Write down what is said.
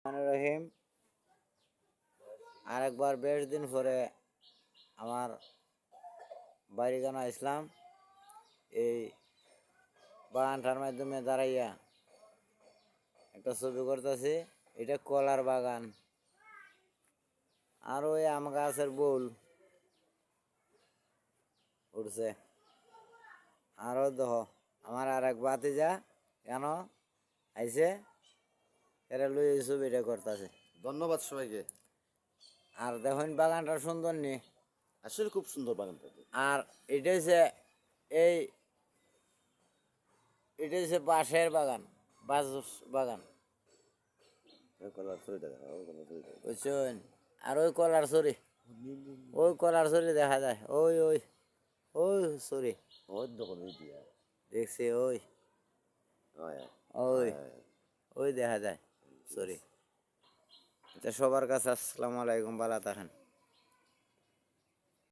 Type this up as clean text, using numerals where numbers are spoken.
রহিম আরেকবার বেশ দিন পরে আমার বাড়িখানা ইসলাম এই বাগানটার মাধ্যমে দাঁড়াইয়া একটা ছবি করতেছি। এটা কলার বাগান আর ওই আম গাছের বোল উঠছে। আরও দেখ আমার আর এক ভাতিজা কেন আইছে, এরা লই এই ছবিটা করতেছে। ধন্যবাদ সবাইকে। আর দেখুন বাগানটা সুন্দর নি, আসলে খুব সুন্দর বাগানটা। আর এটা হচ্ছে এই এটা হচ্ছে বাঁশের বাগান, বাঁশ বাগান বুঝছেন। আর ওই কলার ছড়ি, ওই কলার ছড়ি দেখা যায়, ওই ওই ওই ছড়ি দেখছি, ওই ওই ওই দেখা যায় ছড়ি। সবার কাছে আসসালামু আলাইকুম, ভালো থাকেন।